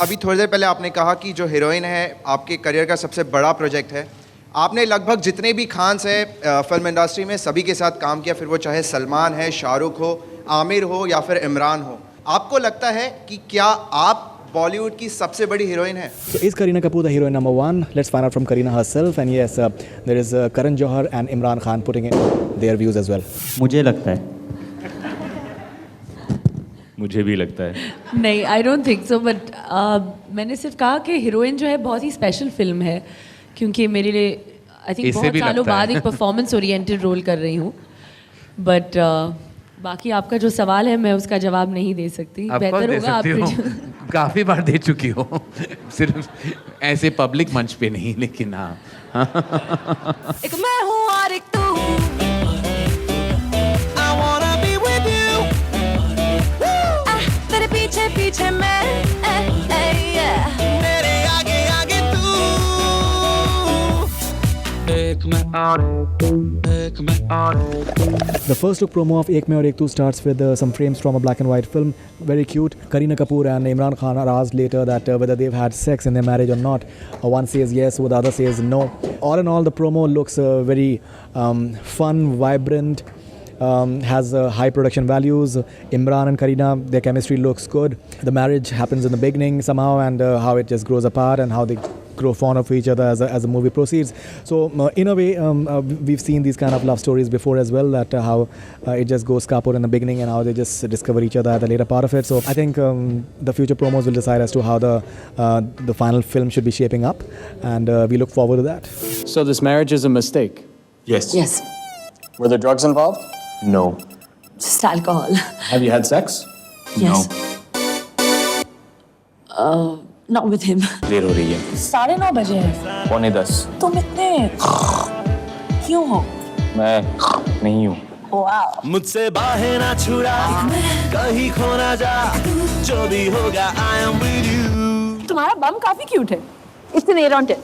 अभी थोड़ी देर पहले आपने कहा कि जो हीरोइन है आपके करियर का सबसे बड़ा प्रोजेक्ट है। आपने लगभग जितने भी खान्स हैं फिल्म इंडस्ट्री में सभी के साथ काम किया, फिर वो चाहे सलमान है, शाहरुख हो, आमिर हो या फिर इमरान हो। आपको लगता है कि क्या आप बॉलीवुड की सबसे बड़ी हीरोइन है? So is Kareena Kapoor the heroine number one? Let's find out from Kareena herself. And yes, there is Karan Johar and Imran Khan putting in their views as well. मुझे लगता है। मुझे भी लगता है। नहीं, I don't think so, but मैंने सिर्फ कहा कि हीरोइन जो है बहुत ही स्पेशल फिल्म है, क्योंकि मेरे लिए आई थिंक बहुत सालों बाद एक परफॉर्मेंस ओरिएंटेड रोल कर रही हूँ। बट बाकी आपका जो सवाल है मैं उसका जवाब नहीं दे सकती। बेहतर होगा आप काफ़ी बार दे चुकी हो, सिर्फ ऐसे पब्लिक मंच पे नहीं, लेकिन हाँ। एक मैं हूँ और एक तू, तेरे पीछे पीछे मैं, मेरे आगे आगे तू, एक मैं और The first look promo of Ek Mein Aur Ek Tu starts with some frames from a black and white film. Very cute. Kareena Kapoor and Imran Khan are asked later that whether they've had sex in their marriage or not. One says yes, the other says no. All in all, the promo looks very fun, vibrant, has high production values. Imran and Kareena, their chemistry looks good. The marriage happens in the beginning somehow, and how it just grows apart and how they grow fond of each other as the movie proceeds. So in a way, we've seen these kind of love stories before as well, that how it just goes kaput in the beginning and how they just discover each other at the later part of it. So I think the future promos will decide as to how the final film should be shaping up, and we look forward to that. So this marriage is a mistake? Yes. yes, Were there drugs involved? No. just alcohol. Have you had sex? Yes. Not with him. देर हो रही है। 9:30 बजे हैं। 9:45। तुम इतने क्यों हो? मैं नहीं हूँ। वाह। मुझसे बाहें ना छुड़ा, कहीं खो ना जा, जो भी होगा I am with you। तुम्हारा बम काफी क्यूट है। It's an 8 on 10.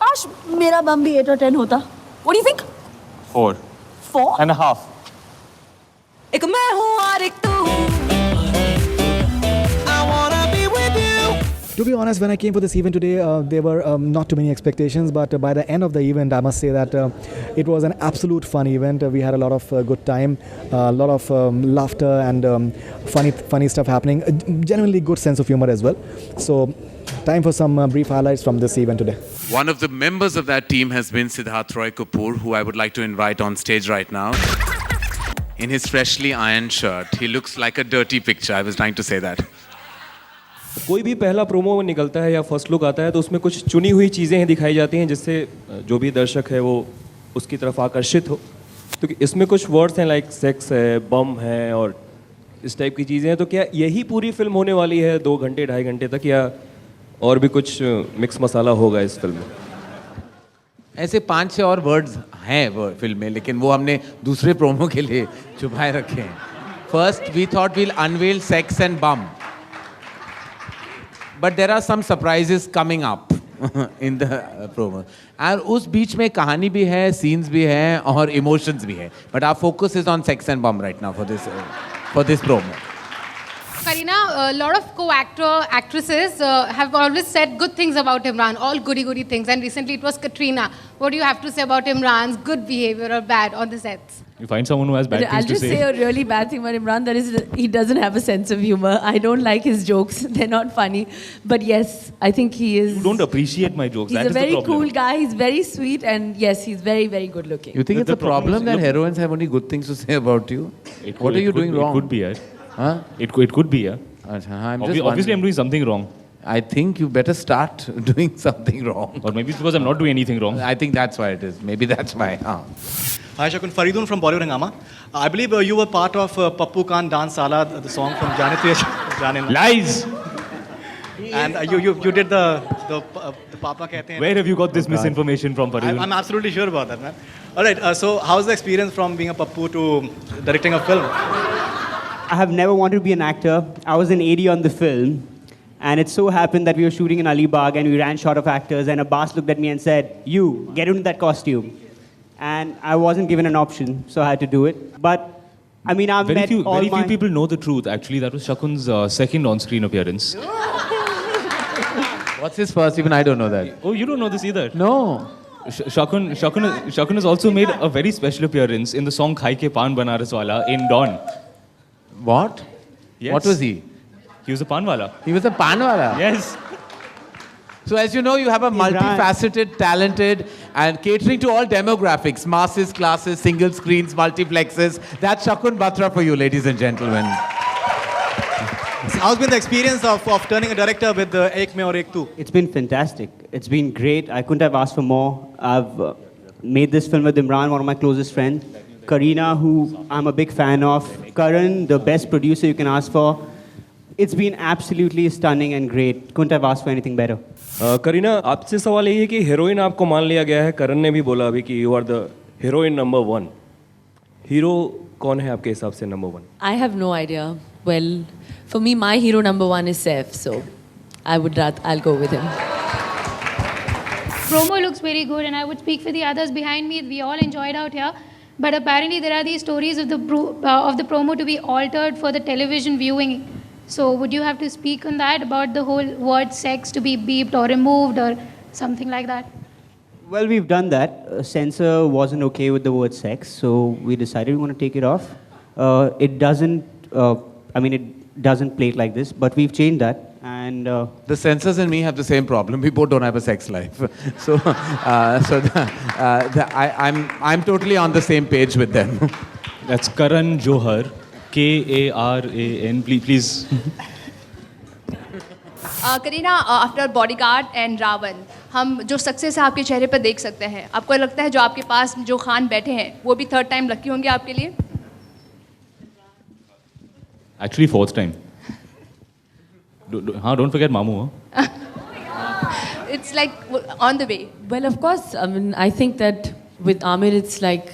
काश मेरा बम भी 8 or 10 होता। What do you think? 4 4 and a half. एक मैं हूँ और एक तू। To be honest, when I came for this event today, there were not too many expectations, but by the end of the event, I must say that it was an absolute fun event. We had a lot of good time, a lot of laughter and funny stuff happening. Genuinely good sense of humor as well. So, time for some brief highlights from this event today. One of the members of that team has been Siddharth Roy Kapoor, who I would like to invite on stage right now. In his freshly ironed shirt, he looks like a dirty picture. I was trying to say that. कोई भी पहला promo निकलता है या first look आता है तो उसमें कुछ चुनी हुई चीज़ें दिखाई जाती हैं जिससे जो भी दर्शक है वो उसकी तरफ आकर्षित हो। तो इसमें कुछ वर्ड्स हैं लाइक सेक्स है, बम है और इस टाइप की चीज़ें हैं। तो क्या यही पूरी फिल्म होने वाली है 2 घंटे 2.5 घंटे तक, या और भी कुछ मिक्स मसाला होगा इस फिल्म में? ऐसे 5-6 और वर्ड्स हैं फिल्म में, लेकिन वो हमने दूसरे प्रोमो के लिए छुपाए रखे हैं। First we thought we'll unveil sex and bomb, but there are some surprises coming up in the promo. और उस बीच में कहानी भी है, scenes भी हैं और emotions भी हैं. But our focus is on sex and bomb right now for this promo. Kareena, a lot of actresses have always said good things about Imran, all goody things, and recently it was Katrina. What do you have to say about Imran's good behavior or bad on the sets? You find someone who has bad I'll just say a really bad thing about Imran, that is he doesn't have a sense of humor. I don't like his jokes. They're not funny. But yes, I think he is... You don't appreciate my jokes. He's That a is the very problem. cool guy. He's very sweet. And yes, he's very, very good looking. You think it's a problem is- that look- heroines have only good things to say about you? What are you doing wrong? It could be, yeah. Huh? It could be, yeah. Obviously, I'm doing something wrong. I think you better start doing something wrong. Or maybe it's because I'm not doing anything wrong. I think that's why it is. Maybe that's why. Hi, Shakun. Faridun from Bollywood Hangama. I believe you were part of Pappu Khan Dance Sala, the song from Janit. Lies! And you did the Papa Kehte Hain. Where have you got this misinformation from, Faridun? I'm absolutely sure about that, man. All right, so how's the experience from being a Pappu to directing a film? I have never wanted to be an actor. I was an AD on the film. And it so happened that we were shooting in Alibag and we ran short of actors and a boss looked at me and said, "You, get into that costume." And I wasn't given an option, so I had to do it. But, I mean, I've met all Very few people know the truth. Actually, that was Shakun's second on-screen appearance. What's his first? Even I don't know that. Oh, you don't know this either? No. Shakun has also made a very special appearance in the song Khai Ke Paan Banaras Wala in Dawn. What? Yes. What was he? He was a pan wala. He was a panwala. Yes. So as you know, you have a multifaceted, talented, and catering to all demographics, masses, classes, single screens, multiplexes. That's Shakun Batra for you, ladies and gentlemen. How's been the experience of turning a director with Ek Mein Aur Ek Tu? It's been fantastic. It's been great. I couldn't have asked for more. I've made this film with Imran, one of my closest friends. Kareena, who I'm a big fan of. Karan, the best producer you can ask for. It's been absolutely stunning and great. Couldn't have asked for anything better. Kareena आपसे सवाल यही है कि heroine आपको मान लिया गया है करण ने भी बोला अभी कि you are the heroine number 1 hero कौन है आपके हिसाब से number 1 I have no idea. Well, for me, my hero number 1 is Saif, so I'll go with him. Promo looks very good, and I would speak for the others behind me. We all enjoyed out here, but apparently there are these stories of the promo to be altered for the television viewing. So would you have to speak on that, about the whole word sex to be beeped or removed or something like that? Well, we've done that. Censor wasn't okay with the word sex, so we decided we want to take it off. It doesn't play it like this, but we've changed that. And the censors and me have the same problem. We both don't have a sex life. I'm totally on the same page with them. That's Karan Johar. Karan, please. Kareena, after bodyguard and Raavan हम जो success है आपके चेहरे पर देख सकते हैं. आपको लगता है जो आपके पास जो खान बैठे हैं वो भी थर्ड टाइम लकी होंगे आपके लिए? Actually, fourth time. Don't forget Mamu. Huh? It's like on the way. Well, of course. I mean, I think that with Aamir, it's like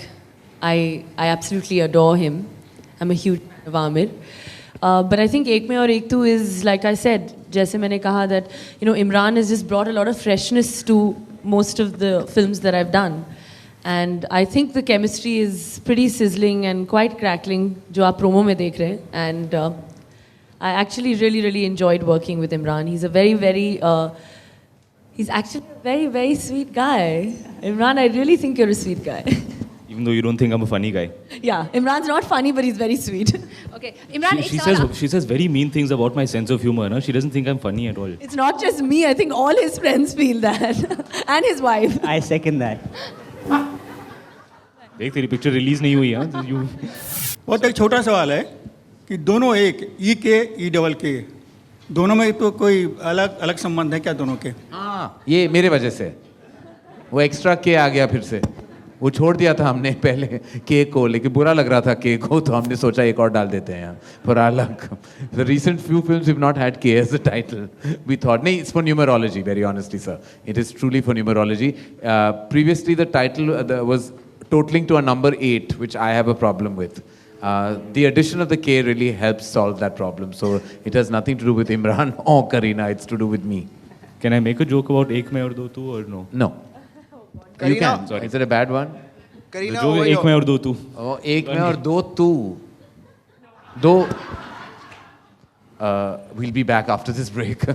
I absolutely adore him. I'm a huge fan of Aamir. But I think Ek Mein Aur Ek Tu is, like I said, जैसे मैंने कहा that, you know, Imran has just brought a lot of freshness to most of the films that I've done. And I think the chemistry is pretty sizzling and quite crackling, जो आप promo में देख रहे हैं. And I actually really, really enjoyed working with Imran. He's a he's actually a very, very sweet guy. Imran, I really think you're a sweet guy. Even though you don't think I'm a funny guy. Yeah, Imran's not funny, but he's very sweet. Okay, Imran, she says very mean things about my sense of humor. No? She doesn't think I'm funny at all. It's not just me. I think all his friends feel that. And his wife. I second that. देख तेरी picture release नहीं हुई है. बहुत एक छोटा सवाल है कि दोनों एक ई के ई डबल के दोनों में तो कोई अलग अलग संबंध है क्या दोनों के? हाँ, ये मेरे वजह से वो एक्स्ट्रा के आ गया फिर से. वो छोड़ दिया था हमने पहले के को, लेकिन बुरा लग रहा था के को, तो हमने सोचा एक और डाल देते हैं यहाँ for our luck. The recent few films we've not had K as a title. We thought, no, it's for numerology, very honestly, sir. It is truly for numerology. Previously, the title was totaling to a number 8, which I have a problem with. The addition of the K really helps solve that problem. So it has nothing to do with Imran or Kareena. It's to do with me. Can I make a joke about Ek Mein Aur Do Tu or no? No. You can. Sorry. Is it a bad one? Kareena, जो एक में और दो तू. Oh, एक में और दो तू. दो. We'll be back after this break.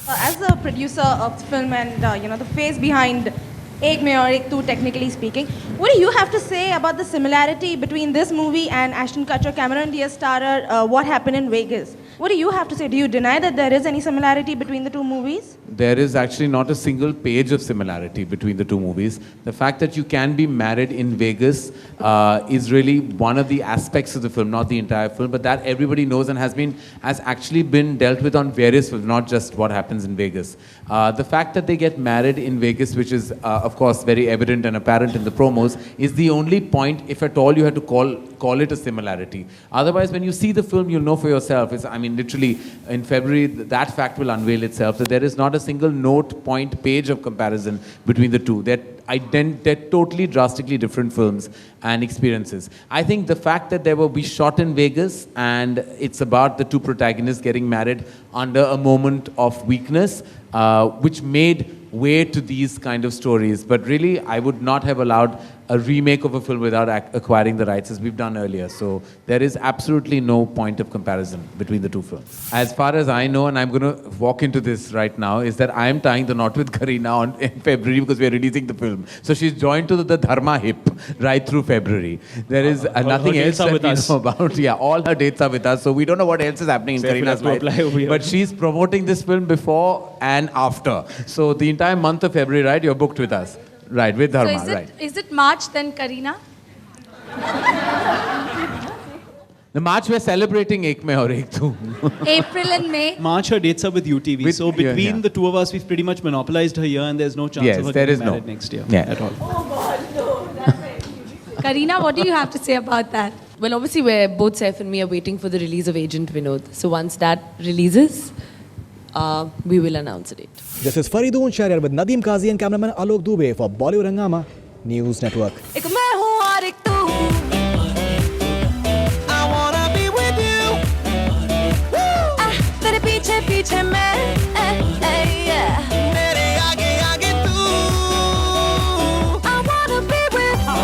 As a producer of the film and the face behind Ek Mein Aur Ek Tu, technically speaking, what do you have to say about the similarity between this movie and Ashton Kutcher, Cameron Diaz starrer, What Happened in Vegas? What do you have to say? Do you deny that there is any similarity between the two movies? There is actually not a single page of similarity between the two movies. The fact that you can be married in Vegas is really one of the aspects of the film, not the entire film, but that everybody knows and has actually been dealt with on various films, not just What Happens in Vegas. The fact that they get married in Vegas, which is of course very evident and apparent in the promos, is the only point, if at all, you had to call it a similarity. Otherwise, when you see the film, you'll know for yourself. Literally, in February, that fact will unveil itself. That there is not a single note, point, page of comparison between the two. They're totally drastically different films and experiences. I think the fact that we shot in Vegas and it's about the two protagonists getting married under a moment of weakness, which made weight to these kind of stories. But really, I would not have allowed a remake of a film without acquiring the rights as we've done earlier. So there is absolutely no point of comparison between the two films. As far as I know, and I'm going to walk into this right now, is that I'm tying the knot with Kareena in February because we're releasing the film. So she's joined to the Dharma hip right through February. There is nothing else that we know about. Yeah, all her dates are with us. So we don't know what else is happening in Kareena's life. But she's promoting this film before and after. So the entire month of February, right, you're booked with us. Right, with Dharma, right. Is it March then, Kareena? The March we're celebrating Ek Mein Aur Ek Tu. April and May. March her dates are with UTV. So between the two of us, we've pretty much monopolized her year, and there's no chance of her getting married next year at all. Kareena, what do you have to say about that? Well, obviously, both Saif and me are waiting for the release of Agent Vinod. So once that releases, we will announce a date. This is Faridoon Shahryar with Nadeem Qazi and cameraman Alok Dubey for Bollywood Hungama News Network. एक मैं हूँ और एक तू. I wanna be with you. तेरे पीछे पीछे मैं. मेरे आगे आगे तू. I wanna be with you.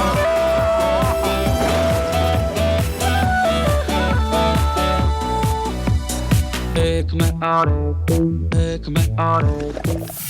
एक मैं और एक तू. एक मैं और एक तू.